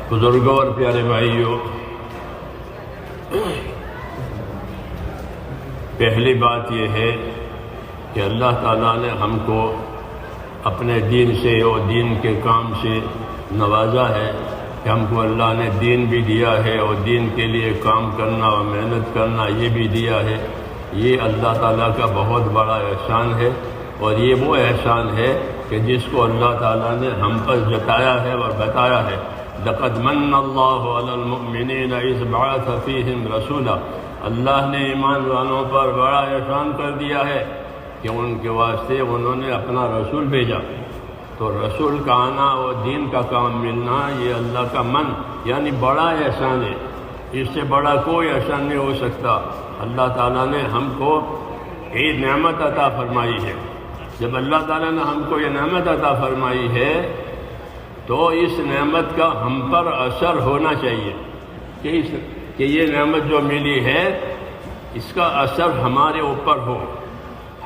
بزرگوں اور پیارے بھائیوں، پہلی بات یہ ہے کہ اللہ تعالیٰ نے ہم کو اپنے دین سے اور دین کے کام سے نوازا ہے کہ ہم کو اللہ نے دین بھی دیا ہے اور دین کے لیے کام کرنا اور محنت کرنا یہ بھی دیا ہے۔ یہ اللہ تعالیٰ کا بہت بڑا احسان ہے، اور یہ وہ احسان ہے کہ جس کو اللہ تعالیٰ نے ہم پر جتایا ہے اور بتایا ہے۔ لقد من اللہ علی المؤمنین اذ بعث فیہم رسولا، اللہ نے ایمان والوں پر بڑا احسان کر دیا ہے کہ ان کے واسطے انہوں نے اپنا رسول بھیجا۔ تو رسول کا آنا اور دین کا کام ملنا یہ اللہ کا من یعنی بڑا احسان ہے، اس سے بڑا کوئی احسان نہیں ہو سکتا۔ اللہ تعالیٰ نے ہم کو یہ نعمت عطا فرمائی ہے۔ جب اللہ تعالیٰ نے ہم کو یہ نعمت عطا فرمائی ہے تو اس نعمت کا ہم پر اثر ہونا چاہیے کہ یہ نعمت جو ملی ہے اس کا اثر ہمارے اوپر ہو۔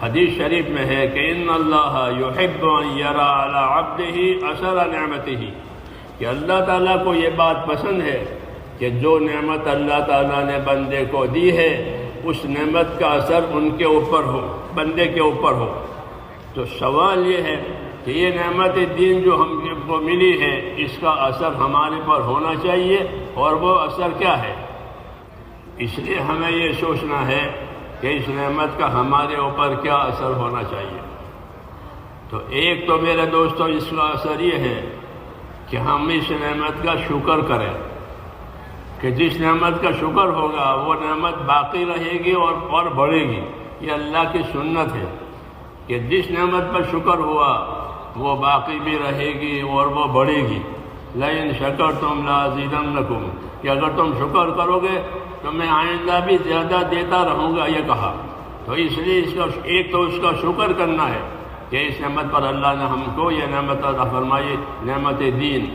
حدیث شریف میں ہے کہ ان اللہ یحب ان یری علی عبدہ اثر نعمتہ، کہ اللہ تعالیٰ کو یہ بات پسند ہے کہ جو نعمت اللہ تعالیٰ نے بندے کو دی ہے اس نعمت کا اثر ان کے اوپر ہو، بندے کے اوپر ہو۔ تو سوال یہ ہے کہ یہ نعمت دین جو ہم کو ملی ہے اس کا اثر ہمارے پر ہونا چاہیے، اور وہ اثر کیا ہے؟ اس لیے ہمیں یہ سوچنا ہے کہ اس نعمت کا ہمارے اوپر کیا اثر ہونا چاہیے۔ تو ایک تو میرے دوستو اس کا اثر یہ ہے کہ ہم اس نعمت کا شکر کریں، کہ جس نعمت کا شکر ہوگا وہ نعمت باقی رہے گی اور بڑھے گی۔ یہ اللہ کی سنت ہے کہ جس نعمت پر شکر ہوا وہ باقی بھی رہے گی اور وہ بڑھے گی۔ لئن شکرتم لازیدنکم، کہ اگر تم شکر کرو گے تو میں آئندہ بھی زیادہ دیتا رہوں گا، یہ کہا۔ تو اس لیے ایک تو اس کا شکر کرنا ہے کہ اس نعمت پر اللہ نے ہم کو یہ نعمت عطا فرمائی، نعمت دین۔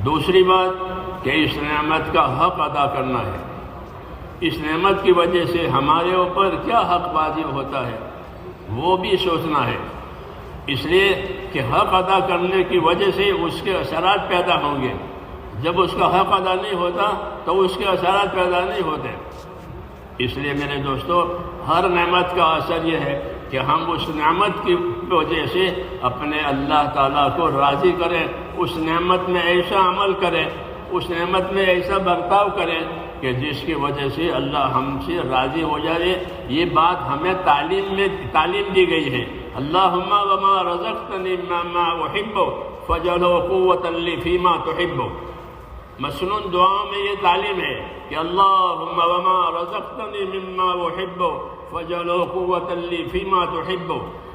دوسری بات کہ اس نعمت کا حق ادا کرنا ہے۔ اس نعمت کی وجہ سے ہمارے اوپر کیا حق واجب ہوتا ہے وہ بھی سوچنا ہے، اس لیے کہ حق ادا کرنے کی وجہ سے اس کے اثرات پیدا ہوں گے۔ جب اس کا حق ادا نہیں ہوتا تو اس کے اثرات پیدا نہیں ہوتے۔ اس لیے میرے دوستو ہر نعمت کا اثر یہ ہے کہ ہم اس نعمت کی وجہ سے اپنے اللہ تعالیٰ کو راضی کریں، اس نعمت میں ایسا عمل کریں، اس نعمت میں ایسا برتاؤ کریں کہ جس کی وجہ سے اللہ ہم سے راضی ہو جائے۔ یہ بات ہمیں تعلیم دی گئی ہے۔ اللہم وما رزقتنی مما احب فاجعلہ قوۃ لی فیما تحب۔ مسنون دعاؤں میں یہ تعلیم ہے کہ اللہم وما رزقتنی مما احب فاجعلہ قوۃ لی فیما تحب،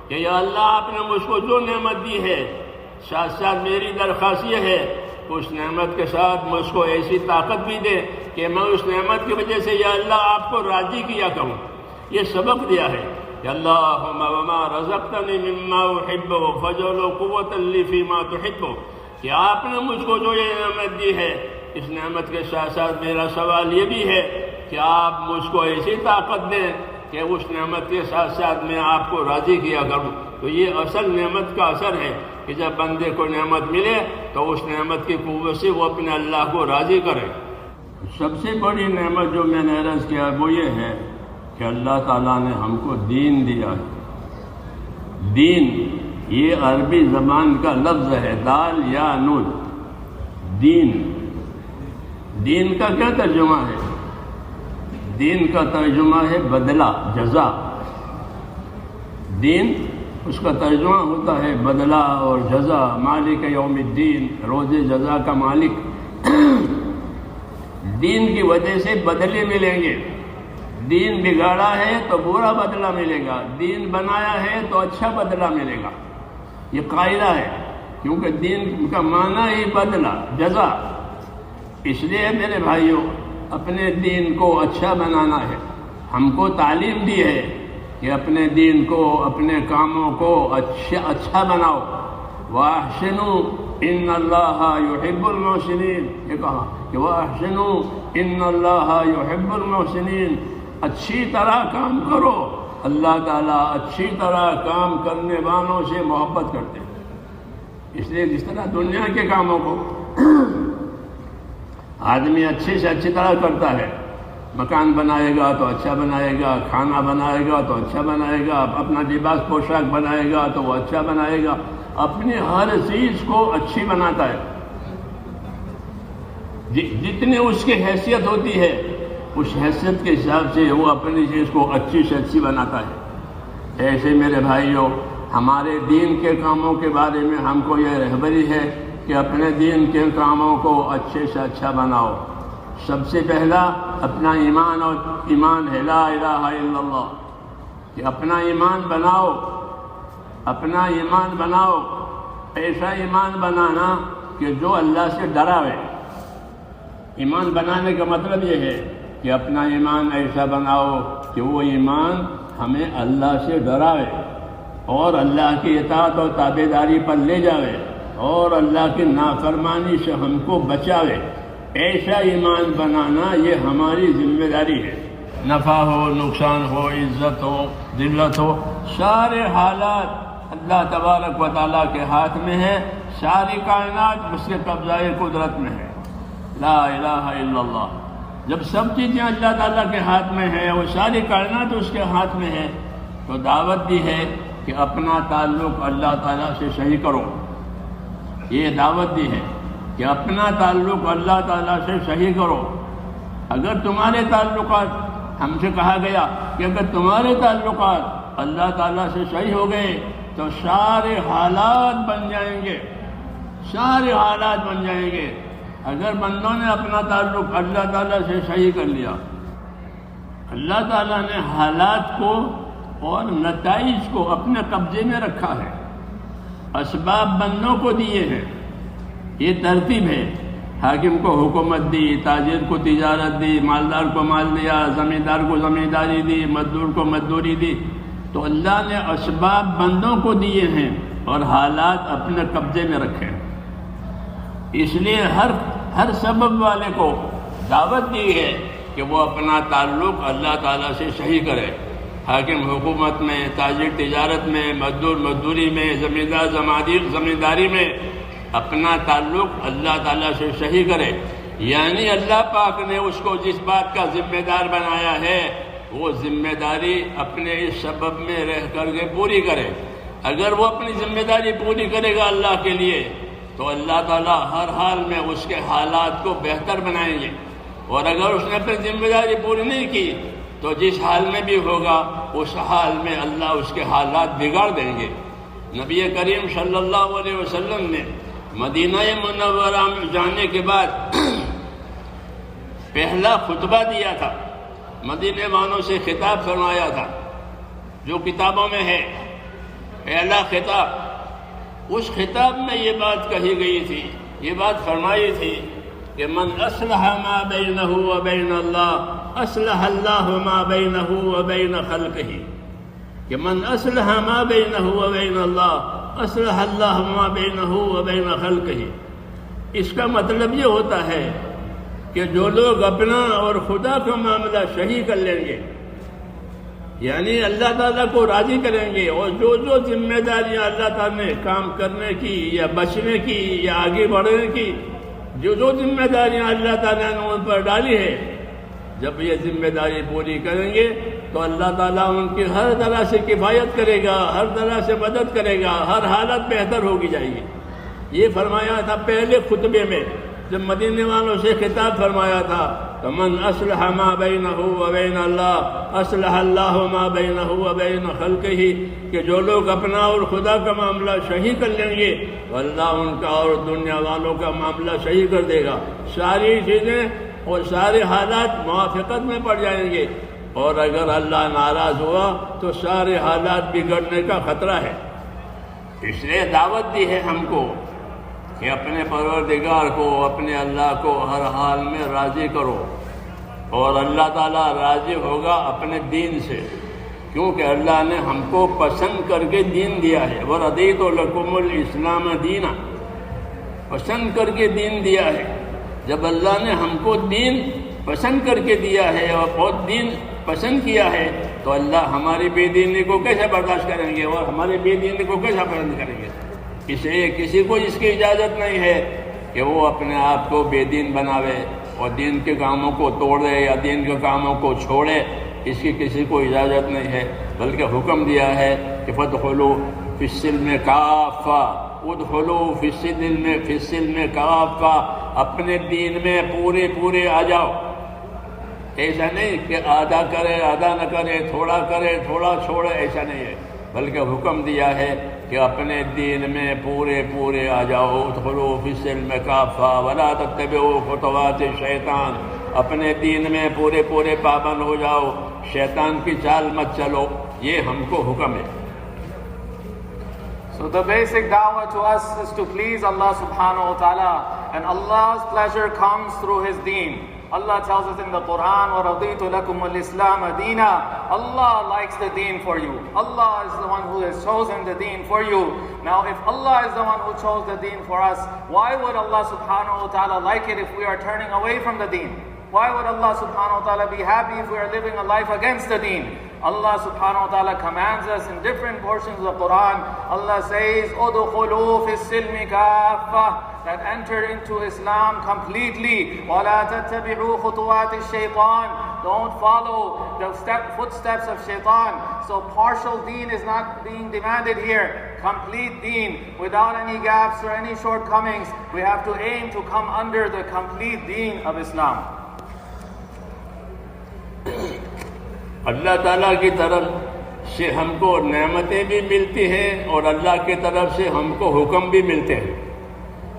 کہ یا اللہ آپ نے مجھ کو جو نعمت دی ہے، ساتھ ساتھ میری درخواست یہ ہے اس نعمت کے ساتھ مجھ کو ایسی طاقت بھی دے کہ میں اس نعمت کی وجہ سے یا اللہ آپ کو راضی کیا کروں۔ یہ سبق دیا ہے کہ اللہم وما رزقتنی مما احب فاجعل قوۃ لی فیما تحب، کہ آپ نے مجھ کو جو یہ نعمت دی ہے اس نعمت کے ساتھ ساتھ میرا سوال یہ بھی ہے کہ آپ مجھ کو ایسی طاقت دیں کہ اس نعمت کے ساتھ ساتھ میں آپ کو راضی کیا کروں۔ تو یہ اصل نعمت کا اثر ہے کہ جب بندے کو نعمت ملے تو اس نعمت کی قوت سے وہ اپنے اللہ کو راضی کرے۔ سب سے بڑی نعمت جو میں نے عرض کیا وہ یہ ہے کہ اللہ تعالیٰ نے ہم کو دین دیا ہے۔ دین یہ عربی زبان کا لفظ ہے، دال یا نون۔ دین، دین کا کیا ترجمہ ہے؟ دین کا ترجمہ ہے بدلہ، جزا۔ دین اس کا ترجمہ ہوتا ہے بدلہ اور جزا، مالک یوم الدین، روز جزا کا مالک۔ دین کی وجہ سے بدلے ملیں گے۔ دین بگاڑا ہے تو برا بدلہ ملے گا، دین بنایا ہے تو اچھا بدلہ ملے گا۔ یہ قاعدہ ہے، کیونکہ دین کا معنی ہی بدلہ، جزا۔ اس لیے میرے بھائیوں اپنے دین کو اچھا بنانا ہے۔ ہم کو تعلیم دی ہے کہ اپنے دین کو، اپنے کاموں کو اچھا بناؤ۔ وَأَحْسِنُوا إِنَّ اللَّهَ يُحِبُّ الْمُحْسِنِينَ، یہ کہا کہ وَأَحْسِنُوا إِنَّ اللَّهَ يُحِبُّ الْمُحْسِنِينَ، اچھی طرح کام کرو، اللہ تعالیٰ اچھی طرح کام کرنے والوں سے محبت کرتے ہیں۔ اس لیے جس طرح دنیا کے کاموں کو آدمی اچھے سے اچھی طرح کرتا ہے، مکان بنائے گا تو اچھا بنائے گا، کھانا بنائے گا تو اچھا بنائے گا، اپنا لباس پوشاک بنائے گا تو وہ اچھا بنائے گا، اپنی ہر چیز کو اچھی بناتا ہے، جتنی اس کی حیثیت ہوتی ہے اس حیثیت کے حساب سے وہ اپنی چیز کو اچھی سے اچھی بناتا ہے۔ ایسے میرے بھائیوں، ہمارے دین کے کاموں کے بارے میں ہم کو یہ رہبری ہے کہ اپنے دین کے کاموں کو اچھے سے اچھا بناؤ۔ سب سے پہلا اپنا ایمان، اور ایمان ہے لا الہ الا اللہ، کہ اپنا ایمان بناؤ، اپنا ایمان بناؤ، ایسا ایمان بنانا کہ جو اللہ سے ڈراوے۔ ایمان بنانے کا مطلب یہ ہے کہ اپنا ایمان ایسا بناؤ کہ وہ ایمان ہمیں اللہ سے ڈراوے اور اللہ کی اطاعت اور تابعداری پر لے جاوے اور اللہ کی نافرمانی سے ہم کو بچاوے۔ ایسا ایمان بنانا یہ ہماری ذمہ داری ہے۔ نفع ہو، نقصان ہو، عزت ہو، ذلت ہو، سارے حالات اللہ تبارک و تعالیٰ کے ہاتھ میں ہے، ساری کائنات اس کے قبضۂ قدرت میں ہے۔ لا الہ الا اللہ۔ جب سب چیزیں اللہ تعالیٰ کے ہاتھ میں ہیں اور ساری کائنات اس کے ہاتھ میں ہے تو دعوت دی ہے کہ اپنا تعلق اللہ تعالیٰ سے صحیح کرو۔ یہ دعوت دی ہے کہ اپنا تعلق اللہ تعالیٰ سے صحیح کرو۔ اگر تمہارے تعلقات، ہم سے کہا گیا کہ اگر تمہارے تعلقات اللہ تعالیٰ سے صحیح ہو گئے تو سارے حالات بن جائیں گے، سارے حالات بن جائیں گے۔ اگر بندوں نے اپنا تعلق اللہ تعالیٰ سے صحیح کر لیا، اللہ تعالیٰ نے حالات کو اور نتائج کو اپنے قبضے میں رکھا ہے، اسباب بندوں کو دیے ہیں۔ یہ ترتیب ہے، حاکم کو حکومت دی، تاجر کو تجارت دی، مالدار کو مال دیا، زمیندار کو زمینداری دی، مزدور کو مزدوری دی۔ تو اللہ نے اسباب بندوں کو دیے ہیں اور حالات اپنے قبضے میں رکھے ہیں۔ اس لیے ہر سبب والے کو دعوت دی ہے کہ وہ اپنا تعلق اللہ تعالیٰ سے صحیح کرے۔ حاکم حکومت میں، تاجر تجارت میں، مزدور مزدوری میں، زمیندار زمینداری میں اپنا تعلق اللہ تعالیٰ سے صحیح کرے، یعنی اللہ پاک نے اس کو جس بات کا ذمہ دار بنایا ہے وہ ذمہ داری اپنے اس سبب میں رہ کر کے پوری کرے۔ اگر وہ اپنی ذمہ داری پوری کرے گا اللہ کے لیے تو اللہ تعالیٰ ہر حال میں اس کے حالات کو بہتر بنائیں گے، اور اگر اس نے اپنی ذمہ داری پوری نہیں کی تو جس حال میں بھی ہوگا اس حال میں اللہ اس کے حالات بگاڑ دیں گے۔ نبی کریم صلی اللہ علیہ وسلم نے مدینہ منورہ میں جانے کے بعد پہلا خطبہ دیا تھا، مدینے والوں سے خطاب فرمایا تھا، جو کتابوں میں ہے پہلا خطاب۔ اس خطاب میں یہ بات کہی گئی تھی، یہ بات فرمائی تھی کہ من اصلح ما بینہ و بین اللہ اصلح اللہ ما بینہ و بین خلقہ، کہ من اصلح ما بینہ و بین اللہ اصلح اللہ ما بینہ و بین خلقہ۔ اس کا مطلب یہ ہوتا ہے کہ جو لوگ اپنا اور خدا کا معاملہ صحیح کر لیں گے، یعنی اللہ تعالیٰ کو راضی کریں گے، اور جو ذمہ داریاں اللہ تعالیٰ نے کام کرنے کی یا بچنے کی یا آگے بڑھنے کی جو ذمہ داریاں اللہ تعالیٰ نے ان پر ڈالی ہے، جب یہ ذمہ داری پوری کریں گے تو اللہ تعالیٰ ان کی ہر طرح سے کفایت کرے گا، ہر طرح سے مدد کرے گا، ہر حالت بہتر ہوگی جائے گی۔ یہ فرمایا تھا پہلے خطبے میں جب مدینے والوں سے خطاب فرمایا تھا، تو من اصلح ما بینہ و بین اللہ اصلح اللہ ما بینہ و بین خلقہ، کہ جو لوگ اپنا اور خدا کا معاملہ صحیح کر لیں گے تو اللہ ان کا اور دنیا والوں کا معاملہ صحیح کر دے گا، ساری چیزیں اور سارے حالات موافقت میں پڑ جائیں گے، اور اگر اللہ ناراض ہوا تو سارے حالات بگڑنے کا خطرہ ہے۔ اس لیے دعوت دی ہے ہم کو کہ اپنے پروردگار کو، اپنے اللہ کو ہر حال میں راضی کرو، اور اللہ تعالیٰ راضی ہوگا اپنے دین سے، کیونکہ اللہ نے ہم کو پسند کر کے دین دیا ہے۔ وَرَضِيتُ لَكُمُ الْإِسْلَامَ دِينًا، پسند کر کے دین دیا ہے۔ جب اللہ نے ہم کو دین پسند کر کے دیا ہے اور بہت دین پسند کیا ہے تو اللہ ہماری بے دینی کو کیسے برداشت کریں گے اور ہمارے بے دینی کو کیسے پسند کریں گے؟ اس لیے کسی کو اس کی اجازت نہیں ہے کہ وہ اپنے آپ کو بے دین بناوے، اور دین کے کاموں کو توڑے یا دین کے کاموں کو چھوڑے، اس کی کسی کو اجازت نہیں ہے، بلکہ حکم دیا ہے کہ فادخلوا فی السلم کافہ، ادخلوا فی السلم کافہ، اپنے دین میں پورے آ جاؤ۔ ایسا نہیں کہ آدھا کرے آدھا نہ کرے، تھوڑا کرے تھوڑا چھوڑے، ایسا نہیں ہے، بلکہ حکم دیا ہے کہ اپنے دین میں پورے آ جاؤ۔ ادخلوا فی السلم کافہ ولا تتبعوا خطوات الشیطان، اپنے دین میں پورے پابند ہو جاؤ، شیطان کی چال مت چلو، یہ ہم کو حکم ہے۔ So the basic da'wah to us is to please Allah subhanahu wa ta'ala, and Allah's pleasure comes through His deen. Allah tells us in the Quran, وَرَضِيتُ لَكُمُ الْإِسْلَامَ دِينًا. Allah likes the deen for you. Allah is the one who has chosen the deen for you. Now if Allah is the one who chose the deen for us, why would Allah subhanahu wa ta'ala like it if we are turning away from the deen? Why would Allah subhanahu wa ta'ala be happy if we are living a life against the deen? Allah subhanahu wa ta'ala commands us in different portions of the Quran. Allah says, "Udkhulu fi as-silmi kaffah," that enter into Islam completely. وَلَا تَتَّبِعُوا خُطُوَاتِ الشَّيْطَانِ. Don't follow the footsteps of shaitan. So partial deen is not being demanded here. Complete deen without any gaps or any shortcomings. We have to aim to come under the complete deen of Islam. اللہ تعالیٰ کی طرف سے ہم کو نعمتیں بھی ملتی ہیں اور اللہ کی طرف سے ہم کو حکم بھی ملتے ہیں۔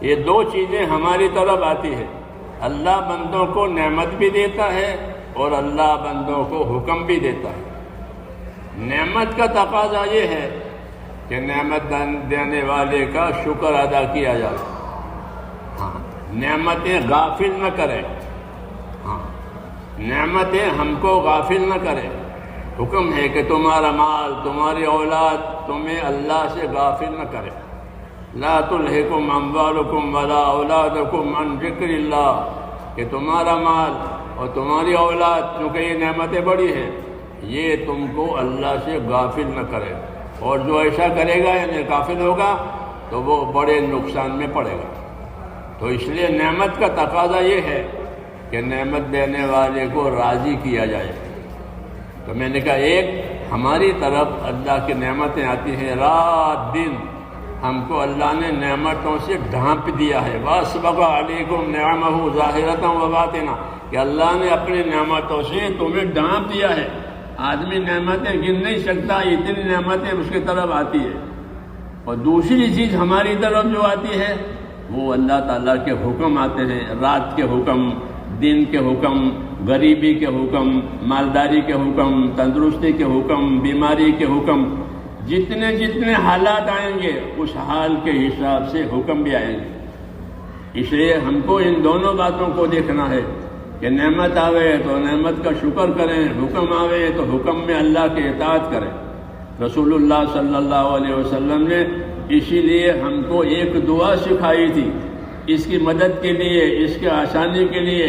یہ دو چیزیں ہماری طرف آتی ہے، اللہ بندوں کو نعمت بھی دیتا ہے اور اللہ بندوں کو حکم بھی دیتا ہے۔ نعمت کا تقاضا یہ ہے کہ نعمت دینے والے کا شکر ادا کیا جائے، نعمتیں غافل نہ کرے، نعمتیں ہم کو غافل نہ کرے۔ حکم ہے کہ تمہارا مال، تمہاری اولاد تمہیں اللہ سے غافل نہ کرے۔ لا تلہکم اموالکم ولا اولادکم عن ذکر اللہ، کہ تمہارا مال اور تمہاری اولاد، کیونکہ یہ نعمتیں بڑی ہیں، یہ تم کو اللہ سے غافل نہ کرے، اور جو ایسا کرے گا یعنی غافل ہوگا تو وہ بڑے نقصان میں پڑے گا۔ تو اس لیے نعمت کا تقاضا یہ ہے کہ نعمت دینے والے کو راضی کیا جائے۔ تو میں نے کہا ایک ہماری طرف اللہ کی نعمتیں آتی ہیں، رات دن ہم کو اللہ نے نعمتوں سے ڈھانپ دیا ہے۔ وَأَسْبَغَ عَلَيْكُمْ نِعَمَهُ ظَاهِرَةً وَبَاطِنًا، کہ اللہ نے اپنی نعمتوں سے تمہیں ڈھانپ دیا ہے۔ آدمی نعمتیں گن نہیں سکتا، اتنی نعمتیں اس کی طرف آتی ہے۔ اور دوسری چیز ہماری طرف جو آتی ہے وہ اللہ تعالیٰ کے حکم آتے ہیں، رات کے حکم، دین کے حکم، غریبی کے حکم، مالداری کے حکم، تندرستی کے حکم، بیماری کے حکم، جتنے حالات آئیں گے اس حال کے حساب سے حکم بھی آئیں گے۔ اس لیے ہم کو ان دونوں باتوں کو دیکھنا ہے کہ نعمت آوے تو نعمت کا شکر کریں، حکم آوے تو حکم میں اللہ کی اطاعت کریں۔ رسول اللہ صلی اللہ علیہ وسلم نے اسی لیے ہم کو ایک دعا سکھائی تھی، اس کی مدد کے لیے، اس کے آسانی کے لیے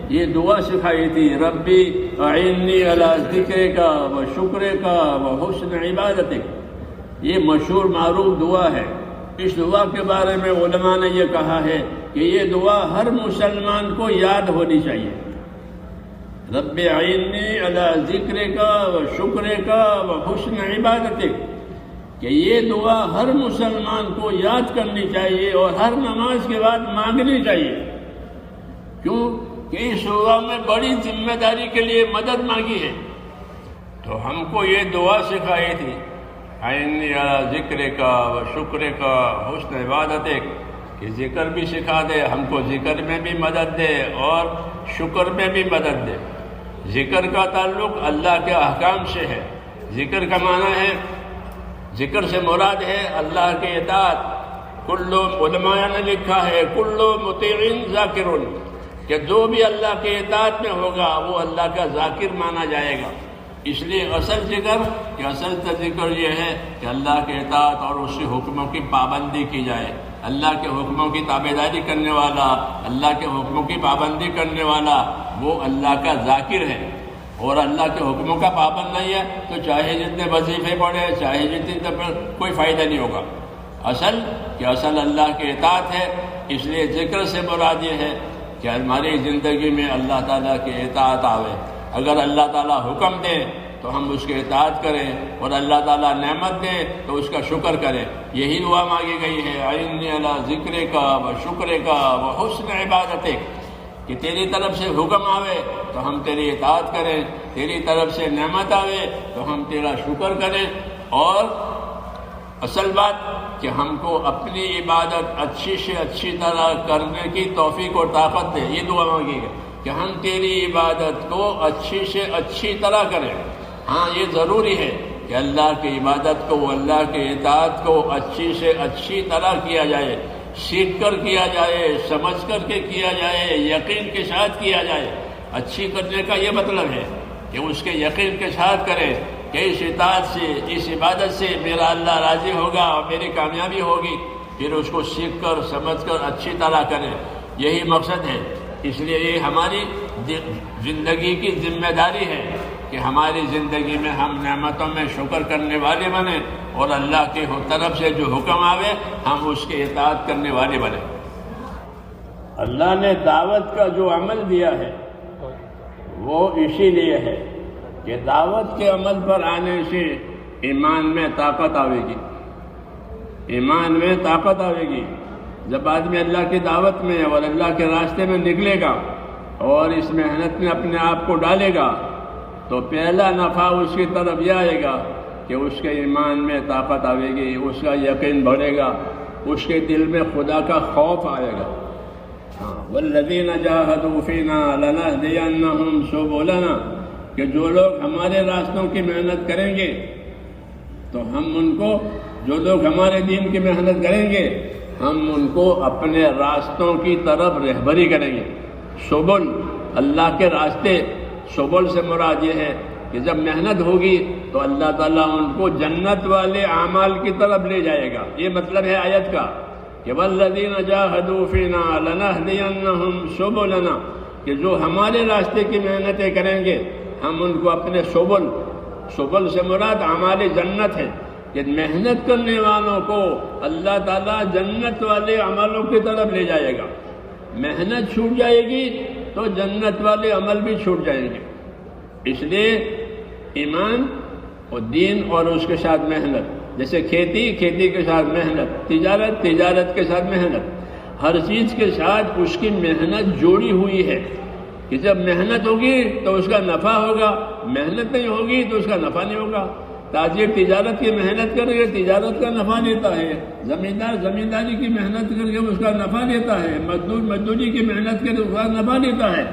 یہ دعا سکھائی تھی، ربی اعنی علی ذکرک و شکرک و حسن عبادتک۔ یہ مشہور معروف دعا ہے۔ اس دعا کے بارے میں علماء نے یہ کہا ہے کہ یہ دعا ہر مسلمان کو یاد ہونی چاہیے، رب اعنی علی ذکرک و شکرک و حسن عبادتک، کہ یہ دعا ہر مسلمان کو یاد کرنی چاہیے اور ہر نماز کے بعد مانگنی چاہیے۔ کیوں کہ اس دعا میں بڑی ذمہ داری کے لیے مدد مانگی ہے۔ تو ہم کو یہ دعا سکھائی تھی، اعنی علی ذکرک و شکرک حسن عبادتک، کہ ذکر بھی سکھا دے ہم کو، ذکر میں بھی مدد دے اور شکر میں بھی مدد دے۔ ذکر کا تعلق اللہ کے احکام سے ہے۔ ذکر کا معنی ہے، ذکر سے مراد ہے اللہ کے اطاعت۔ کل علماء نے لکھا ہے کل مطیع ذاکر، کہ جو بھی اللہ کے اطاعت میں ہوگا وہ اللہ کا ذاکر مانا جائے گا۔ اس لیے اصل ذکر یہ ہے کہ اللہ کے اطاعت اور اس کے حکموں کی پابندی کی جائے۔ اللہ کے حکموں کی تابعداری کرنے والا، اللہ کے حکموں کی پابندی کرنے والا وہ اللہ کا ذاکر ہے۔ اور اللہ کے حکموں کا پابند نہیں ہے تو چاہے جتنے وظیفے پڑھے، چاہے جتنے کوئی فائدہ نہیں ہوگا۔ اصل اللہ کے اطاعت ہے۔ اس لیے ذکر سے مراد یہ ہے کہ ہماری زندگی میں اللہ تعالیٰ کی اطاعت آوے. اگر اللہ تعالیٰ حکم دے تو ہم اس کے اطاعت کریں، اور اللہ تعالیٰ نعمت دے تو اس کا شکر کریں. یہی دعا مانگی گئی ہے، اعنی علی ذکرک و شکرک و حسن عبادتک، کہ تیری طرف سے حکم آوے تو ہم تیری اطاعت کریں، تیری طرف سے نعمت آوے تو ہم تیرا شکر کریں، اور اصل بات کہ ہم کو اپنی عبادت اچھی سے اچھی طرح کرنے کی توفیق اور طاقت دے. یہ دعا مانگی گئی کہ ہم تیری عبادت کو اچھی سے اچھی طرح کریں. ہاں یہ ضروری ہے کہ اللہ کی عبادت کو، اللہ کی اطاعت کو اچھی سے اچھی طرح کیا جائے، سیکھ کر کیا جائے، سمجھ کر کے کیا جائے، یقین کے ساتھ کیا جائے. اچھی کرنے کا یہ مطلب ہے کہ اس کے یقین کے ساتھ کریں کہ اس اطاعت سے، اس عبادت سے میرا اللہ راضی ہوگا اور میری کامیابی ہوگی. پھر اس کو سیکھ کر سمجھ کر اچھی طرح کریں. یہی مقصد ہے. اس لیے یہ ہماری زندگی کی ذمہ داری ہے کہ ہماری زندگی میں ہم نعمتوں میں شکر کرنے والے بنیں، اور اللہ کی طرف سے جو حکم آوے ہم اس کے اطاعت کرنے والے بنیں. اللہ نے دعوت کا جو عمل دیا ہے وہ اسی لیے ہے کہ دعوت کے عمل پر آنے سے ایمان میں طاقت آئے گی. ایمان میں طاقت آئے گی. جب آدمی اللہ کی دعوت میں اور اللہ کے راستے میں نکلے گا اور اس محنت میں اپنے آپ کو ڈالے گا تو پہلا نفع اس کی طرف یہ آئے گا کہ اس کے ایمان میں طاقت آئے گی، اس کا یقین بڑھے گا، اس کے دل میں خدا کا خوف آئے گا. والذین جاہدوا فینا لنہدینہم سبلنا، کہ جو لوگ ہمارے راستوں کی محنت کریں گے تو ہم ان کو، جو لوگ ہمارے دین کی محنت کریں گے ہم ان کو اپنے راستوں کی طرف رہبری کریں گے. سبل اللہ کے راستے. سبل سے مراد یہ ہے کہ جب محنت ہوگی تو اللہ تعالیٰ ان کو جنت والے اعمال کی طرف لے جائے گا. یہ مطلب ہے آیت کا کہ والذین جاہدوا فینا لنہدینہم سبلنا، کہ جو ہمارے راستے کی محنتیں کریں گے ہم ان کو اپنے سبل سے مراد اعمال جنت ہے، کہ محنت کرنے والوں کو اللہ تعالیٰ جنت والے عملوں کی طرف لے جائے گا. محنت چھوٹ جائے گی تو جنت والے عمل بھی چھوٹ جائیں گے. اس لیے ایمان اور دین اور اس کے ساتھ محنت، جیسے کھیتی کے ساتھ محنت، تجارت کے ساتھ محنت، ہر چیز کے ساتھ اس کی محنت جوڑی ہوئی ہے کہ جب محنت ہوگی تو اس کا نفع ہوگا، محنت نہیں ہوگی تو اس کا نفع نہیں ہوگا. تاجر تجارت کی محنت کر کے تجارت کا نفع لیتا ہے، زمیندار زمینداری کی محنت کر کے اس کا نفع لیتا ہے، مزدور مزدوری کی محنت کر کے اس کا نفع لیتا ہے.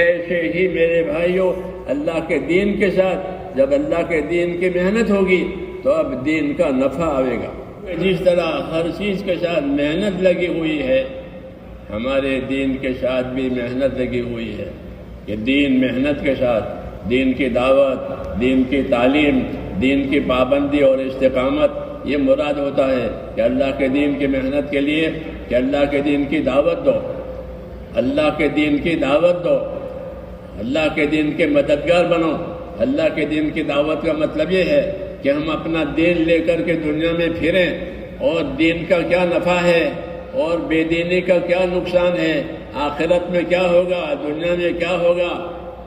ایسے ہی میرے بھائیوں اللہ کے دین کے ساتھ جب اللہ کے دین کی محنت ہوگی تو اب دین کا نفع آئے گا. جس طرح ہر چیز کے ساتھ محنت لگی ہوئی ہے ہمارے دین کے ساتھ بھی محنت لگی ہوئی ہے کہ دین محنت کے ساتھ، دین کی دعوت، دین کی تعلیم، دین کی پابندی اور استقامت، یہ مراد ہوتا ہے کہ اللہ کے دین کی محنت کے لیے کہ اللہ کے دین کی دعوت دو، اللہ کے دین کی دعوت دو، اللہ کے دین کے مددگار بنو. اللہ کے دین کی دعوت کا مطلب یہ ہے کہ ہم اپنا دین لے کر کے دنیا میں پھریں اور دین کا کیا نفع ہے اور بے دینی کا کیا نقصان ہے، آخرت میں کیا ہوگا، دنیا میں کیا ہوگا،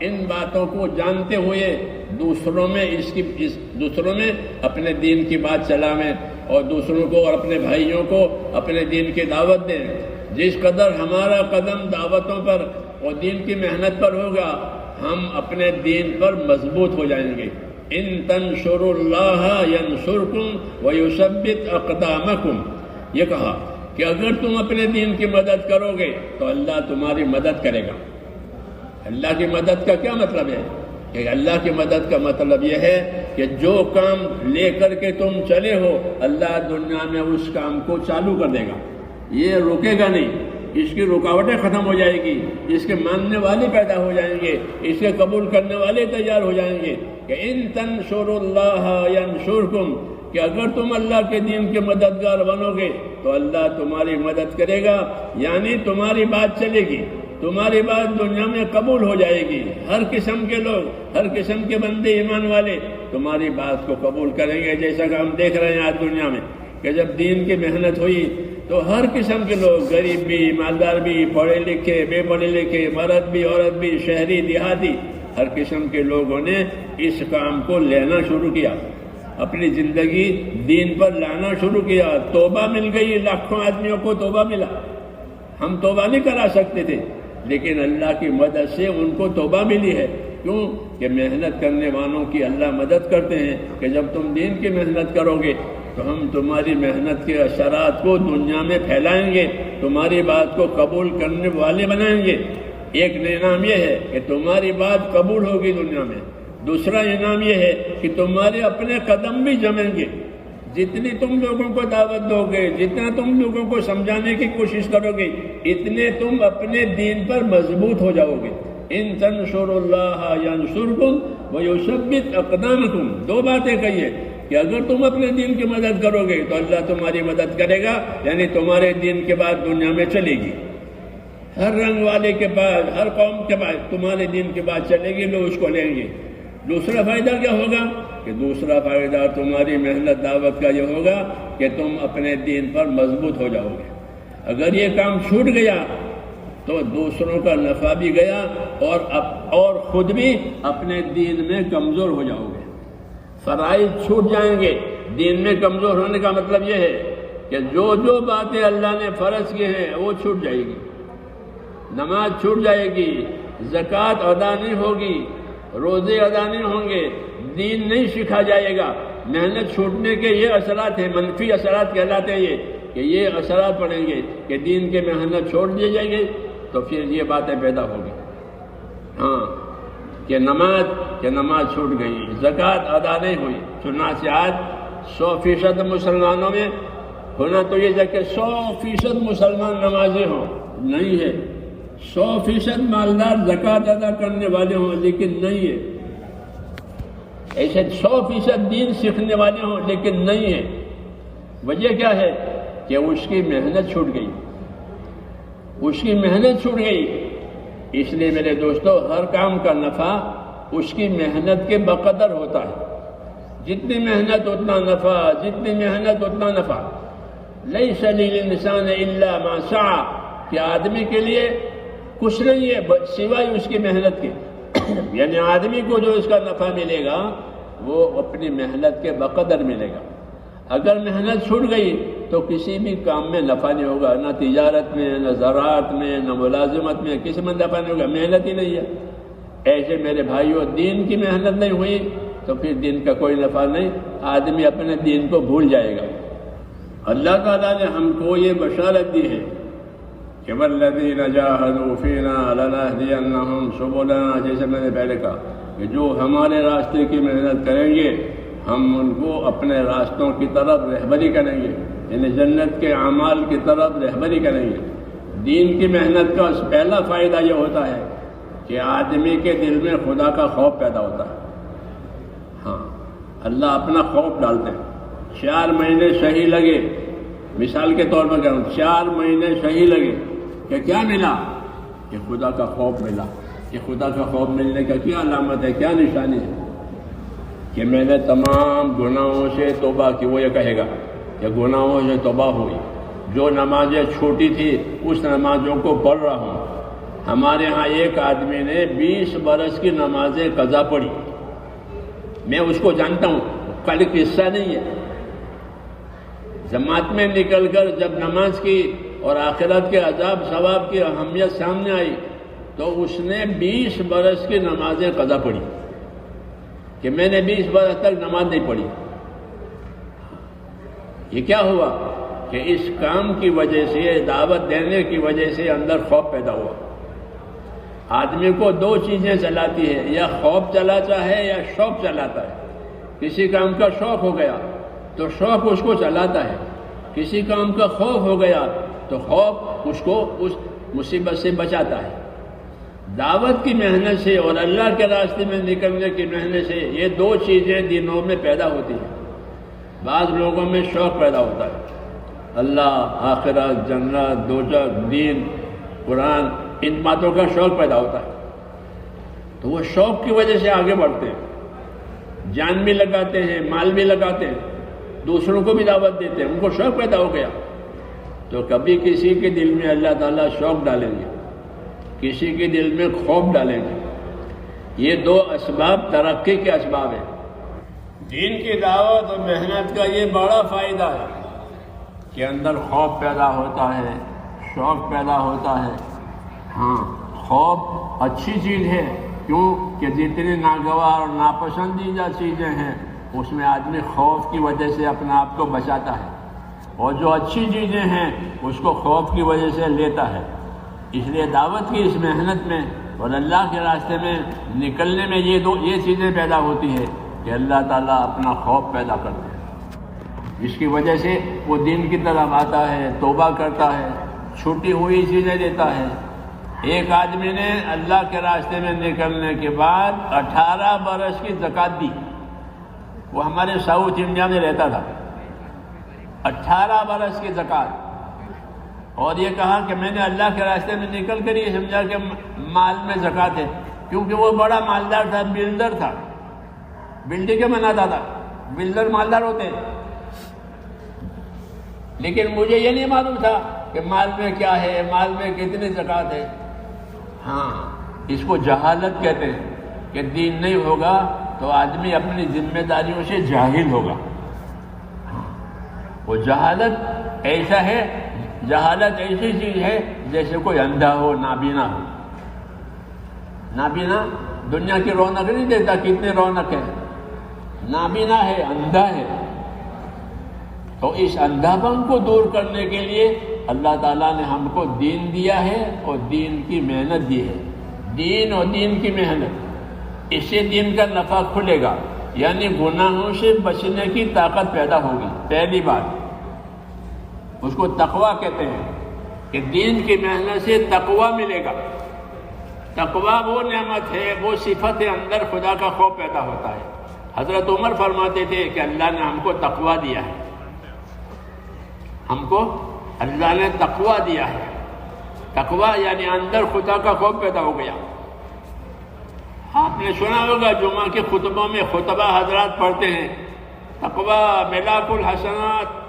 ان باتوں کو جانتے ہوئے دوسروں میں اپنے دین کی بات چلائیں اور دوسروں کو اور اپنے بھائیوں کو اپنے دین کی دعوت دیں. جس قدر ہمارا قدم دعوتوں پر اور دین کی محنت پر ہوگا ہم اپنے دین پر مضبوط ہو جائیں گے. ان تنصروا اللہ ینصرکم ویثبت اقدامکم، یہ کہا کہ اگر تم اپنے دین کی مدد کرو گے تو اللہ تمہاری مدد کرے گا. اللہ کی مدد کا کیا مطلب ہے کہ اللہ کی مدد کا مطلب یہ ہے کہ جو کام لے کر کے تم چلے ہو اللہ دنیا میں اس کام کو چالو کر دے گا. یہ رکے گا نہیں، اس کی رکاوٹیں ختم ہو جائے گی، اس کے ماننے والے پیدا ہو جائیں گے، اس کے قبول کرنے والے تیار ہو جائیں گے. کہ ان تنصروا اللہ ینصرکم، کہ اگر تم اللہ کے دین کے مددگار بنو گے تو اللہ تمہاری مدد کرے گا، یعنی تمہاری بات چلے گی، تمہاری بات دنیا میں قبول ہو جائے گی. ہر قسم کے لوگ، ہر قسم کے بندے ایمان والے تمہاری بات کو قبول کریں گے. جیسا کہ ہم دیکھ رہے ہیں آج دنیا میں کہ جب دین کی محنت ہوئی تو ہر قسم کے لوگ، غریب بھی، مالدار بھی، پڑھے لکھے، بے پڑھے لکھے، مرد بھی، عورت بھی، شہری، دیہاتی، ہر قسم کے لوگوں نے اس کام کو لینا شروع کیا، اپنی زندگی دین پر لانا شروع کیا۔ توبہ مل گئی، لاکھوں آدمیوں کو توبہ ملا۔ ہم توبہ نہیں کرا سکتے تھے، لیکن اللہ کی مدد سے ان کو توبہ ملی ہے۔ کیوں کہ محنت کرنے والوں کی اللہ مدد کرتے ہیں کہ جب تم دین کی محنت کرو گے تو ہم تمہاری محنت کے اثرات کو دنیا میں پھیلائیں گے، تمہاری بات کو قبول کرنے والے بنائیں گے۔ ایک انعام یہ ہے کہ تمہاری بات قبول ہوگی دنیا میں، دوسرا انعام یہ ہے کہ تمہارے اپنے قدم بھی جمیں گے۔ جتنی تم لوگوں کو دعوت دو گے، جتنا تم لوگوں کو سمجھانے کی کوشش کرو گے، اتنے تم اپنے دین پر مضبوط ہو جاؤ گے۔ ان تنصروا اللہ ینصرکم ویثبت اقدامکم، دو باتیں کہیے کہ اگر تم اپنے دین کی مدد کرو گے تو اللہ تمہاری مدد کرے گا، یعنی تمہارے دین کے بعد دنیا میں چلے گی، ہر رنگ والے کے پاس، ہر قوم کے پاس تمہارے دین کے بعد چلے گی، لوگ اس کو لیں گے۔ دوسرا فائدہ کیا ہوگا کہ دوسرا فائدہ تمہاری محنت دعوت کا یہ ہوگا کہ تم اپنے دین پر مضبوط ہو جاؤ گے۔ اگر یہ کام چھوٹ گیا تو دوسروں کا نفع بھی گیا اور خود بھی اپنے دین میں کمزور ہو جاؤ گے۔ فرائض چھوٹ جائیں گے۔ دین میں کمزور ہونے کا مطلب یہ ہے کہ جو باتیں اللہ نے فرض کی ہیں وہ چھوٹ جائے گی، نماز چھوٹ جائے گی، زکوٰۃ ادا نہیں ہوگی، روزے ادا نہیں ہوں گے، دین نہیں سکھا جائے گا۔ محنت چھوٹنے کے یہ اثرات ہیں، منفی اثرات کہلاتے ہیں یہ، کہ یہ اثرات پڑیں گے کہ دین کے محنت چھوڑ دی جائے گی، تو پھر یہ باتیں پیدا ہوگی، ہاں کہ نماز چھوٹ گئی، زکوٰۃ ادا نہیں ہوئی۔ چنانچہ آج 100% مسلمانوں میں ہونا تو یہ ہے کہ 100% مسلمان نمازی ہوں، نہیں ہے۔ 100% مالدار زکوٰۃ ادا کرنے والے ہوں، لیکن نہیں ہے۔ ایسے 100% دین سیکھنے والے ہوں، لیکن نہیں ہے۔ وجہ کیا ہے کہ اس کی محنت چھوٹ گئی، اس کی محنت چھوٹ گئی۔ اس لیے میرے دوستو، ہر کام کا نفع اس کی محنت کے بقدر ہوتا ہے۔ جتنی محنت اتنا نفع، جتنی محنت اتنا نفع۔ لیس للانسان الا ما سعى، کہ آدمی کے لیے کچھ نہیں ہے سوائے اس کی محنت کے۔ یعنی آدمی کو جو اس کا نفع ملے گا وہ اپنی محنت کے بقدر ملے گا۔ اگر محنت چھوٹ گئی تو کسی بھی کام میں نفع نہیں ہوگا، نہ تجارت میں، نہ زراعت میں، نہ ملازمت میں، کسی میں نفع نہیں ہوگا، محنت ہی نہیں ہے۔ ایسے میرے بھائیوں، دین کی محنت نہیں ہوئی تو پھر دین کا کوئی نفع نہیں، آدمی اپنے دین کو بھول جائے گا۔ اللہ تعالیٰ نے ہم کو یہ بشارت دی ہے کہ والذین جاہدوا فینا لنہدینہم سبلنا، جیسے میں نے پہلے کہا کہ جو ہمارے راستے کی محنت کریں گے ہم ان کو اپنے راستوں کی طرف رہبری کریں گے، یعنی جنت کے اعمال کی طرف رہبری کریں گے۔ دین کی محنت کا پہلا فائدہ یہ ہوتا ہے کہ آدمی کے دل میں خدا کا خوف پیدا ہوتا ہے۔ ہاں، اللہ اپنا خوف ڈالتے ہیں۔ 4 مہینے صحیح لگے، مثال کے طور پر کہوں، 4 مہینے صحیح لگے کہ کیا ملا؟ کہ خدا کا خوف ملا۔ کہ خدا کا خوف ملنے کا کیا علامت ہے، کیا نشانی ہے؟ کہ میں نے تمام گناہوں سے توبہ کی۔ وہ یہ کہے گا کہ گناہوں سے توبہ ہوئی، جو نمازیں چھوٹی تھی اس نمازوں کو پڑھ رہا ہوں۔ ہمارے ہاں ایک آدمی نے 20 برس کی نمازیں قضا پڑھی، میں اس کو جانتا ہوں، خالی قصہ نہیں ہے۔ جماعت میں نکل کر جب نماز کی اور آخرت کے عذاب ثواب کی اہمیت سامنے آئی تو اس نے 20 برس کی نمازیں قضا پڑھی، کہ میں نے 20 برس تک نماز نہیں پڑھی۔ یہ کیا ہوا کہ اس کام کی وجہ سے، دعوت دینے کی وجہ سے اندر خوف پیدا ہوا۔ آدمی کو 2 چیزیں چلاتی ہے، یا خوف چلاتا ہے یا شوق چلاتا ہے۔ کسی کام کا شوق ہو گیا تو شوق اس کو چلاتا ہے، کسی کام کا خوف ہو گیا تو خوف اس کو اس مصیبت سے بچاتا ہے۔ دعوت کی محنت سے اور اللہ کے راستے میں نکلنے کی محنت سے یہ 2 چیزیں دنوں میں پیدا ہوتی ہیں۔ بعض لوگوں میں شوق پیدا ہوتا ہے، اللہ، آخرت، جنت، دوزخ، دین، قرآن، ان باتوں کا شوق پیدا ہوتا ہے، تو وہ شوق کی وجہ سے آگے بڑھتے ہیں، جان بھی لگاتے ہیں، مال بھی لگاتے ہیں، دوسروں کو بھی دعوت دیتے ہیں، ان کو شوق پیدا ہو گیا۔ تو کبھی کسی کے دل میں اللہ تعالیٰ شوق ڈالیں گے، کسی کے دل میں خوف ڈالیں گے۔ یہ دو اسباب ترقی کے اسباب ہیں۔ دین کی دعوت اور محنت کا یہ بڑا فائدہ ہے کہ اندر خوف پیدا ہوتا ہے، شوق پیدا ہوتا ہے۔ ہاں، خوف اچھی چیز ہے، کیوں کہ جتنی ناگوار اور ناپسندیدہ چیزیں ہیں اس میں آدمی خوف کی وجہ سے اپنے آپ کو بچاتا ہے، اور جو اچھی چیزیں ہیں اس کو خوف کی وجہ سے لیتا ہے۔ اس لیے دعوت کی اس محنت میں اور اللہ کے راستے میں نکلنے میں یہ چیزیں پیدا ہوتی ہے کہ اللہ تعالیٰ اپنا خوف پیدا کرتے ہیں، جس کی وجہ سے وہ دین کی طرف آتا ہے، توبہ کرتا ہے، چھوٹی ہوئی چیزیں دیتا ہے۔ ایک آدمی نے اللہ کے راستے میں نکلنے کے بعد 18 برس کی زکوٰۃ دی۔ وہ ہمارے ساؤتھ انڈیا میں رہتا تھا، 18 برس کی زکوٰۃ، اور یہ کہا کہ میں نے اللہ کے راستے میں نکل کر یہ سمجھا کہ مال میں زکوٰۃ ہے، کیونکہ وہ بڑا مالدار تھا، بلڈر تھا، بلڈنگیں بناتا تھا۔ بلڈر مالدار ہوتے ہیں، لیکن مجھے یہ نہیں معلوم تھا کہ مال میں کیا ہے، مال میں کتنی زکوٰۃ ہے۔ ہاں، اس کو جہالت کہتے ہیں کہ دین نہیں ہوگا تو آدمی اپنی ذمہ داریوں سے جاہل ہوگا۔ وہ جہالت ایسا ہے، جہالت ایسی چیز ہے جیسے کوئی اندھا ہو، نابینا ہو۔ نابینا دنیا کی رونق نہیں دیتا، کتنی رونق ہے، نابینا ہے، اندھا ہے۔ تو اس اندھاپن کو دور کرنے کے لیے اللہ تعالیٰ نے ہم کو دین دیا ہے اور دین کی محنت دی ہے۔ دین اور دین کی محنت، اس سے دین کا نفع کھلے گا، یعنی گناہوں سے بچنے کی طاقت پیدا ہوگی۔ پہلی بات اس کو تقویٰ کہتے ہیں کہ دین کی محنت سے تقویٰ ملے گا۔ تقویٰ وہ نعمت ہے، وہ صفت ہے، اندر خدا کا خوف پیدا ہوتا ہے۔ حضرت عمر فرماتے تھے کہ اللہ نے ہم کو تقویٰ دیا ہے، ہم کو اللہ نے تقویٰ دیا ہے۔ تقویٰ یعنی اندر خدا کا خوف پیدا ہو گیا۔ آپ نے سنا ہوگا جمعہ کے خطبوں میں خطبہ حضرات پڑھتے ہیں، تقویٰ ملاک الحسنات،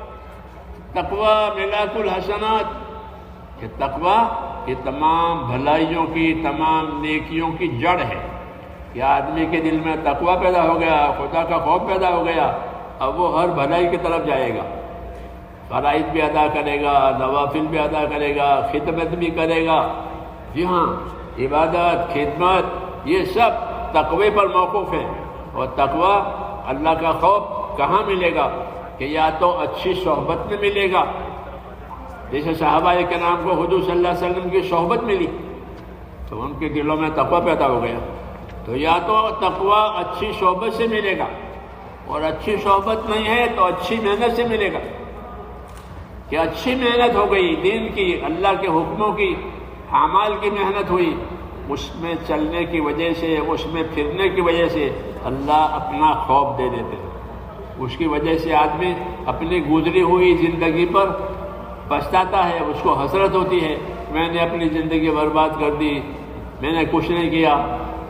تقویٰ ملاک الحسنات، کہ تقویٰ یہ تمام بھلائیوں کی، تمام نیکیوں کی جڑ ہے۔ کہ آدمی کے دل میں تقویٰ پیدا ہو گیا، خدا کا خوف پیدا ہو گیا، اب وہ ہر بھلائی کی طرف جائے گا، فرائض بھی ادا کرے گا، نوافل بھی ادا کرے گا، خدمت بھی کرے گا۔ جی ہاں، عبادت، خدمت، یہ سب تقوی پر موقوف ہے۔ اور تقوی، اللہ کا خوف کہاں ملے گا؟ کہ یا تو اچھی صحبت میں ملے گا، جیسے صحابہ کرام کو حضور صلی اللہ علیہ وسلم کی صحبت ملی تو ان کے دلوں میں تقوی پیدا ہو گیا۔ تو یا تو تقوی اچھی صحبت سے ملے گا، اور اچھی صحبت نہیں ہے تو اچھی محنت سے ملے گا۔ کہ اچھی محنت ہو گئی دین کی، اللہ کے حکموں کی، اعمال کی محنت ہوئی، اس میں چلنے کی وجہ سے، اس میں پھرنے کی وجہ سے اللہ اپنا خوف دے دیتے ہیں۔ اس کی وجہ سے آدمی اپنی گزری ہوئی زندگی پر پچھتاتا ہے، اس کو حسرت ہوتی ہے، میں نے اپنی زندگی برباد کر دی، میں نے کچھ نہیں کیا۔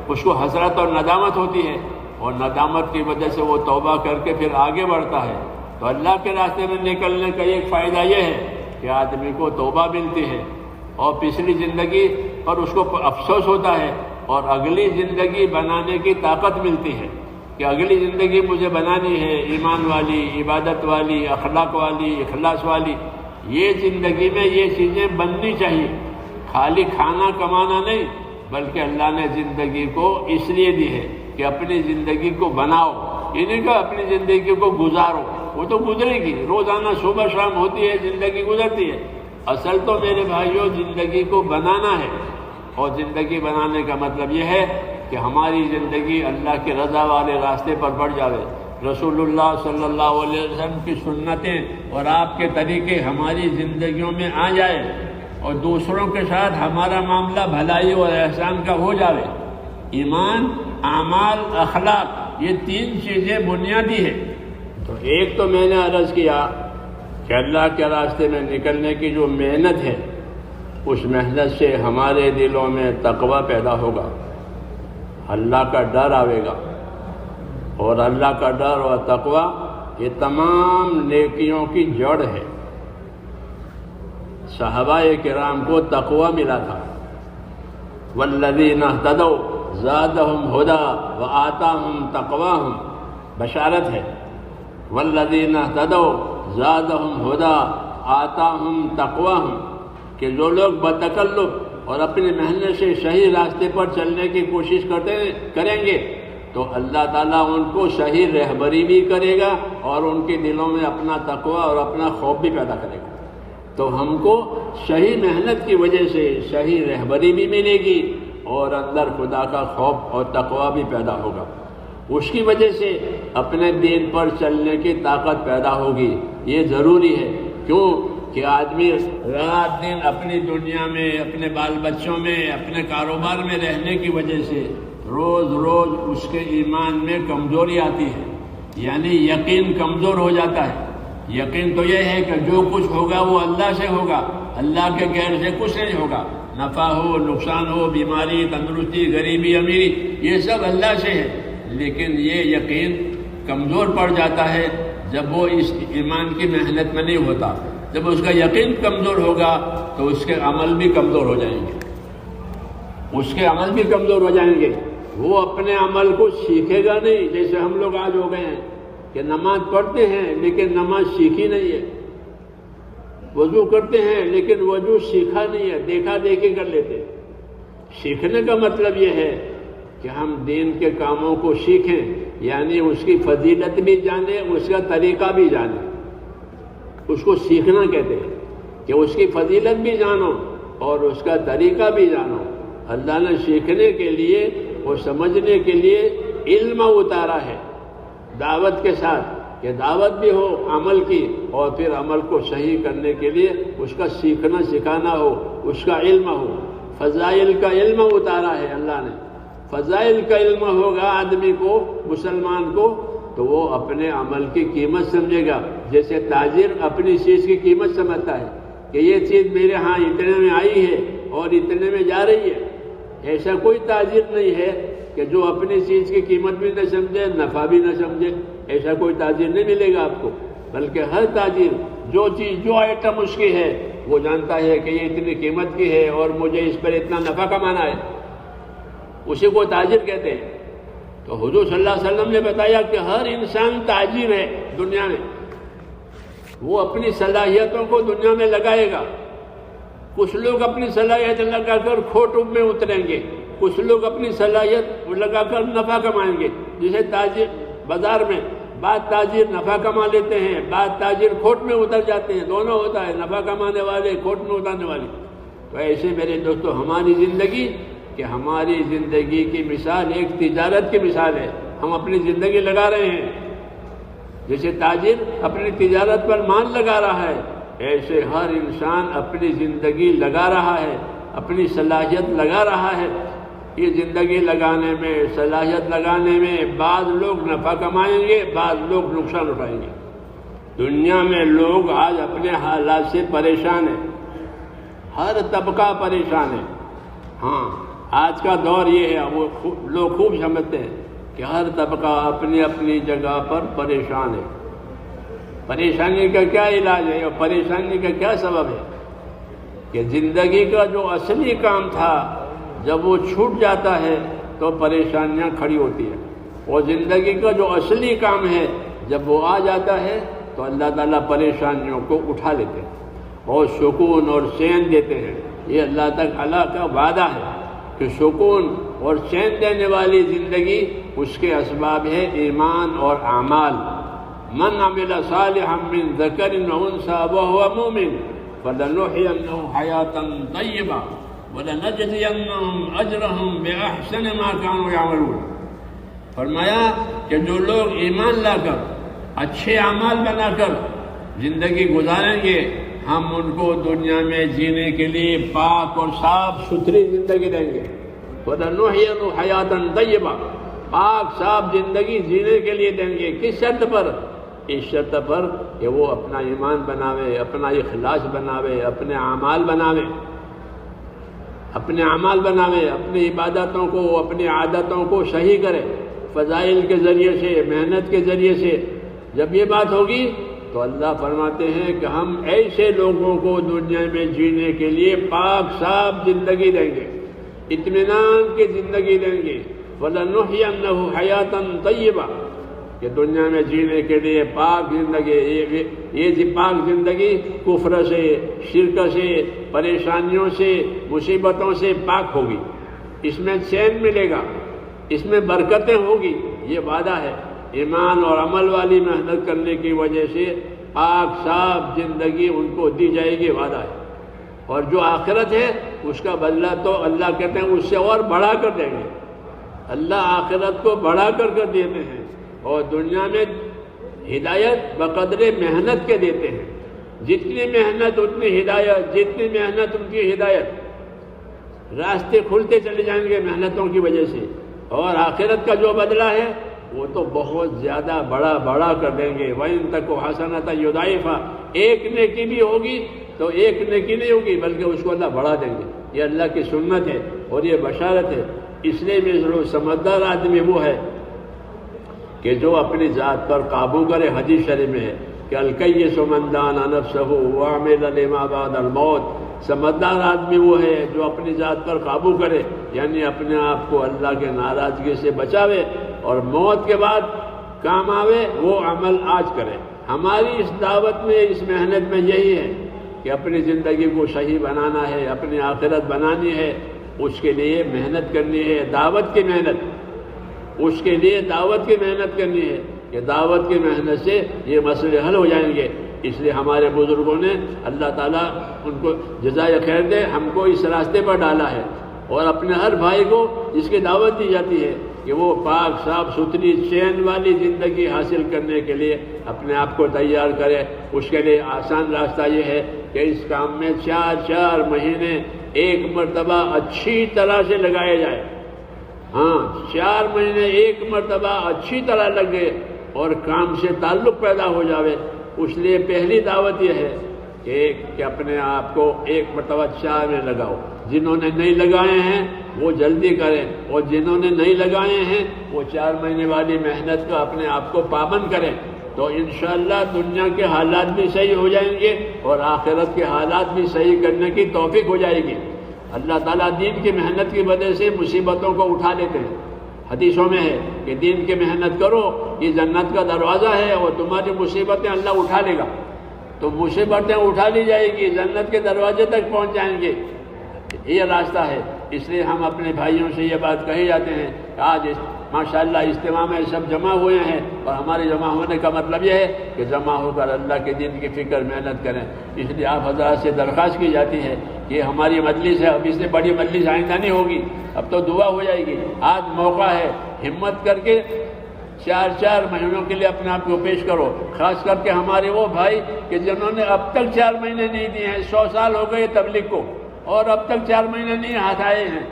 اس کو حسرت اور ندامت ہوتی ہے، اور ندامت کی وجہ سے وہ توبہ کر کے پھر آگے بڑھتا ہے۔ تو اللہ کے راستے میں نکلنے کا ایک فائدہ یہ ہے کہ آدمی کو توبہ ملتی ہے، اور پچھلی زندگی پر اس کو افسوس ہوتا ہے، اور اگلی زندگی بنانے کی طاقت ملتی ہے کہ اگلی زندگی مجھے بنانی ہے، ایمان والی، عبادت والی، اخلاق والی، اخلاص والی۔ یہ زندگی میں یہ چیزیں بننی چاہیے، خالی کھانا کمانا نہیں، بلکہ اللہ نے زندگی کو اس لیے دی ہے کہ اپنی زندگی کو بناؤ، یہ نہیں کہ اپنی زندگی کو گزارو، وہ تو گزرے گی، روزانہ صبح شام ہوتی ہے، زندگی گزرتی ہے۔ اصل تو میرے بھائیوں زندگی کو بنانا ہے، اور زندگی بنانے کا مطلب یہ ہے کہ ہماری زندگی اللہ کے رضا والے راستے پر بڑھ جاوے، رسول اللہ صلی اللہ علیہ وسلم کی سنتیں اور آپ کے طریقے ہماری زندگیوں میں آ جائے، اور دوسروں کے ساتھ ہمارا معاملہ بھلائی اور احسان کا ہو جاوے۔ ایمان، اعمال، اخلاق، یہ تین چیزیں بنیادی ہیں۔ تو ایک تو میں نے عرض کیا کہ اللہ کے راستے میں نکلنے کی جو محنت ہے، اس محنت سے ہمارے دلوں میں تقوی پیدا ہوگا، اللہ کا ڈر آئے گا، اور اللہ کا ڈر اور تقوی یہ تمام نیکیوں کی جڑ ہے۔ صحابہ کرام کو تقوی ملا تھا. والذین اہتدوا زادہم ہدی وآتاہم تقواہم، بشارت ہے. والذین اہتدوا زادہم ہدی آتاہم تقواہم، کہ جو لوگ بتکلف اور اپنی محنت سے صحیح راستے پر چلنے کی کوشش کریں گے تو اللہ تعالیٰ ان کو صحیح رہبری بھی کرے گا اور ان کے دلوں میں اپنا تقوی اور اپنا خوف بھی پیدا کرے گا. تو ہم کو صحیح محنت کی وجہ سے صحیح رہبری بھی ملے گی اور اندر خدا کا خوف اور تقوی بھی پیدا ہوگا. اس کی وجہ سے اپنے دین پر چلنے کی طاقت پیدا ہوگی. یہ ضروری ہے. کیوں کہ آدمی رات دن اپنی دنیا میں، اپنے بال بچوں میں، اپنے کاروبار میں رہنے کی وجہ سے روز روز اس کے ایمان میں کمزوری آتی ہے، یعنی یقین کمزور ہو جاتا ہے. یقین تو یہ ہے کہ جو کچھ ہوگا وہ اللہ سے ہوگا، اللہ کے غیر سے کچھ نہیں ہوگا. نفع ہو، نقصان ہو، بیماری، تندرستی، غریبی، امیری، یہ سب اللہ سے ہے. لیکن یہ یقین کمزور پڑ جاتا ہے جب وہ اس ایمان کی محنت میں نہیں ہوتا. جب اس کا یقین کمزور ہوگا تو اس کے عمل بھی کمزور ہو جائیں گے. اس کے عمل بھی کمزور ہو جائیں گے. وہ اپنے عمل کو سیکھے گا نہیں. جیسے ہم لوگ آج ہو گئے ہیں کہ نماز پڑھتے ہیں لیکن نماز سیکھی نہیں ہے. وضو کرتے ہیں لیکن وضو سیکھا نہیں ہے، دیکھا دیکھی کر لیتے. سیکھنے کا مطلب یہ ہے کہ ہم دین کے کاموں کو سیکھیں، یعنی اس کی فضیلت بھی جانیں، اس کا طریقہ بھی جانیں. اس کو سیکھنا کہتے ہیں کہ اس کی فضیلت بھی جانو اور اس کا طریقہ بھی جانو. اللہ نے سیکھنے کے لیے اور سمجھنے کے لیے علم اتارا ہے دعوت کے ساتھ، کہ دعوت بھی ہو عمل کی، اور پھر عمل کو صحیح کرنے کے لیے اس کا سیکھنا سکھانا ہو، اس کا علم ہو. فضائل کا علم اتارا ہے اللہ نے. فضائل کا علم ہوگا آدمی کو، مسلمان کو، تو وہ اپنے عمل کی قیمت سمجھے گا. جیسے تاجر اپنی چیز کی قیمت سمجھتا ہے کہ یہ چیز میرے ہاں اتنے میں آئی ہے اور اتنے میں جا رہی ہے. ایسا کوئی تاجر نہیں ہے کہ جو اپنی چیز کی قیمت بھی نہ سمجھے، نفع بھی نہ سمجھے. ایسا کوئی تاجر نہیں ملے گا آپ کو. بلکہ ہر تاجر جو چیز، جو آئٹم اس کی ہے، وہ جانتا ہے کہ یہ اتنی قیمت کی ہے اور مجھے اس پر اتنا نفع کمانا ہے. اسی کو تاجر کہتے ہیں. تو حضور صلی اللہ علیہ وسلم نے بتایا کہ ہر انسان تاجر ہے دنیا میں. وہ اپنی صلاحیتوں کو دنیا میں لگائے گا. کچھ لوگ اپنی صلاحیت لگا کر کھوٹ میں اتریں گے، کچھ لوگ اپنی صلاحیت لگا کر نفع کمائیں گے. جسے تاجر بازار میں بعض تاجر نفع کما لیتے ہیں، بعض تاجر کھوٹ میں اتر جاتے ہیں. دونوں ہوتا ہے، نفع کمانے والے، کھوٹ میں اترنے والے. تو ایسے میرے دوستو ہماری زندگی، کہ ہماری زندگی کی مثال ایک تجارت کی مثال ہے. ہم اپنی زندگی لگا رہے ہیں. جیسے تاجر اپنی تجارت پر مال لگا رہا ہے، ایسے ہر انسان اپنی زندگی لگا رہا ہے، اپنی صلاحیت لگا رہا ہے. یہ زندگی لگانے میں، صلاحیت لگانے میں بعض لوگ نفع کمائیں گے، بعض لوگ نقصان اٹھائیں گے. دنیا میں لوگ آج اپنے حالات سے پریشان ہیں. ہر طبقہ پریشان ہے. ہاں، آج کا دور یہ ہے، وہ لوگ خوب سمجھتے ہیں کہ ہر طبقہ اپنی اپنی جگہ پر پریشان ہے. پریشانی کا کیا علاج ہے اور پریشانی کا کیا سبب ہے؟ کہ زندگی کا جو اصلی کام تھا جب وہ چھوٹ جاتا ہے تو پریشانیاں کھڑی ہوتی ہیں. اور زندگی کا جو اصلی کام ہے جب وہ آ جاتا ہے تو اللہ تعالیٰ پریشانیوں کو اٹھا لیتے ہیں اور سکون اور چین دیتے ہیں. یہ اللہ تعالیٰ کا وعدہ ہے کہ سکون اور چین دینے والی زندگی اس کے اسباب ہے ایمان اور اعمال. من عمل صالحا من ذکر و انثى وهو مؤمن فلنحيينه حياة طیبہ وَلَنَجْزِيَنَّهُمْ أَجْرَهُمْ بِأَحْسَنِ مَا كَانُوا يَعْمَلُونَ. فرمایا کہ جو لوگ ایمان لا کر، اچھے اعمال بنا کر زندگی گزاریں گے، ہم ان کو دنیا میں جینے کے لیے پاک اور صاف ستھری زندگی دیں گے. وَلَنُحْيِيَنَّهُمْ حَيَاةً طَيِّبَةً، پاک صاف زندگی جینے کے لیے دیں گے. کس شرط پر؟ اس شرط پر کہ وہ اپنا ایمان بناوے، اپنا اخلاص بناوے، اپنے اعمال بناوے، اپنے اعمال بناوے، اپنی عبادتوں کو، اپنی عادتوں کو صحیح کرے فضائل کے ذریعے سے، محنت کے ذریعے سے. جب یہ بات ہوگی تو تو اللہ فرماتے ہیں کہ ہم ایسے لوگوں کو دنیا میں جینے کے لیے پاک صاف زندگی دیں گے، اطمینان کی زندگی دیں گے، وَلَنُحْيَنَّهُ حَيَاتًا طَيِّبَةً، کہ دنیا میں جینے کے لیے پاک زندگی، یہ پاک زندگی کفر سے، شرک سے، پریشانیوں سے، مصیبتوں سے پاک ہوگی، اس میں چین ملے گا، اس میں برکتیں ہوگی، یہ وعدہ ہے۔ ایمان اور عمل والی محنت کرنے کی وجہ سے پاک صاف زندگی ان کو دی جائے گی، وعدہ ہے۔ اور جو آخرت ہے اس کا بدلہ تو اللہ کہتے ہیں اس سے اور بڑھا کر دیں گے، اللہ آخرت کو بڑھا کر دیتے ہیں، اور دنیا میں ہدایت بقدر محنت کے دیتے ہیں، جتنی محنت اتنی ہدایت، جتنی محنت ان کی ہدایت، راستے کھلتے چلے جائیں گے محنتوں کی وجہ سے، اور آخرت کا جو بدلہ ہے وہ تو بہت زیادہ بڑا کر دیں گے۔ وَإِن تَكُ حَسَنَةً يُضَاعِفْهَا، ایک نیکی بھی ہوگی تو ایک نیکی نہیں ہوگی بلکہ اس کو اللہ بڑھا دیں گے، یہ اللہ کی سنت ہے اور یہ بشارت ہے۔ اس لیے میں ضرور سمجھدار آدمی وہ ہے کہ جو اپنی ذات پر قابو کرے، حدیث شریف میں ہے کہ الکیس من دان نفسہ وعمل لما بعد الموت، سمجھدار آدمی وہ ہے جو اپنی ذات پر قابو کرے، یعنی اپنے آپ کو اللہ کے ناراضگی سے بچاوے اور موت کے بعد کام آوے وہ عمل آج کرے۔ ہماری اس دعوت میں، اس محنت میں یہی ہے کہ اپنی زندگی کو صحیح بنانا ہے، اپنی آخرت بنانی ہے، اس کے لیے محنت کرنی ہے، دعوت کی محنت، اس کے لیے دعوت کی محنت کرنی ہے کہ دعوت کی محنت سے یہ مسئلے حل ہو جائیں گے۔ اس لیے ہمارے بزرگوں نے، اللہ تعالیٰ ان کو جزائے خیر دے، ہم کو اس راستے پر ڈالا ہے، اور اپنے ہر بھائی کو اس کی دعوت دی جاتی ہے کہ وہ پاک صاف ستھری چین والی زندگی حاصل کرنے کے لیے اپنے آپ کو تیار کرے۔ اس کے لیے آسان راستہ یہ ہے کہ اس کام میں 4 مہینے ایک مرتبہ اچھی طرح سے لگائے جائے۔ ہاں، 4 مہینے ایک مرتبہ اچھی طرح لگے اور کام سے تعلق پیدا ہو جاوے۔ اس لیے پہلی دعوت یہ ہے کہ اپنے آپ کو ایک مرتبہ 4 میں لگاؤ۔ جنہوں نے نہیں لگائے ہیں وہ جلدی کریں، اور جنہوں نے نہیں لگائے ہیں وہ 4 مہینے والی محنت کا اپنے آپ کو پابند کریں، تو انشاءاللہ دنیا کے حالات بھی صحیح ہو جائیں گے اور آخرت کے حالات بھی صحیح کرنے کی توفیق ہو جائے گی۔ اللہ تعالیٰ دین کی محنت کی وجہ سے مصیبتوں کو اٹھا لیتے ہیں۔ حدیثوں میں ہے کہ دین کی محنت کرو، یہ جنت کا دروازہ ہے، اور تمہاری مصیبتیں اللہ اٹھا لے گا، تو مصیبتیں اٹھا لی جائے گی، جنت کے دروازے تک پہنچ جائیں گے، یہ راستہ ہے۔ اس لیے ہم اپنے بھائیوں سے یہ بات کہے جاتے ہیں کہ آج ماشاءاللہ اجتماع میں سب جمع ہوئے ہیں، اور ہمارے جمع ہونے کا مطلب یہ ہے کہ جمع ہو کر اللہ کے دین کی فکر محنت کریں۔ اس لیے آپ حضرات سے درخواست کی جاتی ہے کہ ہماری مجلس ہے، اب اس سے بڑی مجلس آئندہ نہیں ہوگی، اب تو دعا ہو جائے گی۔ آج موقع ہے، ہمت کر کے 4 مہینوں کے لیے اپنے آپ کو پیش کرو، خاص کر کے ہمارے وہ بھائی کہ جنہوں نے اب تک 4 مہینے نہیں دیے ہیں، 100 سال ہو گئے تبلیغ کو اور اب تک 4 مہینے نہیں ہاتھ آئے ہیں،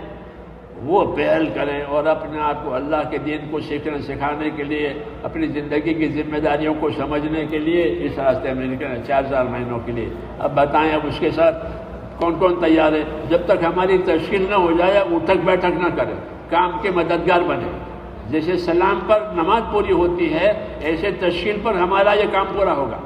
وہ پہل کریں اور اپنے آپ کو اللہ کے دین کو سیکھنے سکھانے کے لیے، اپنی زندگی کی ذمہ داریوں کو سمجھنے کے لیے اس راستے میں نکلیں 4 مہینوں کے لیے۔ اب بتائیں اب اس کے ساتھ کون کون تیار ہے؟ جب تک ہماری تشکیل نہ ہو جائے اٹھک بیٹھک نہ کریں، کام کے مددگار بنیں۔ جیسے سلام پر نماز پوری ہوتی ہے ایسے تشکیل پر ہمارا یہ کام پورا ہوگا۔